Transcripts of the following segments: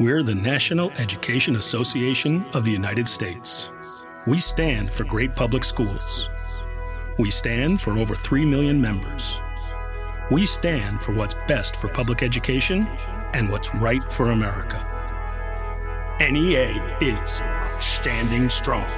We're the National Education Association of the United States. We stand for great public schools. We stand for over 3 million members. We stand for what's best for public education and what's right for America. NEA is Standing Strong.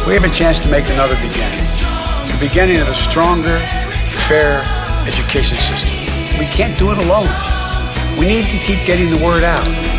We have a chance to make another beginning. The beginning of a stronger, fair education system. We can't do it alone. We need to keep getting the word out.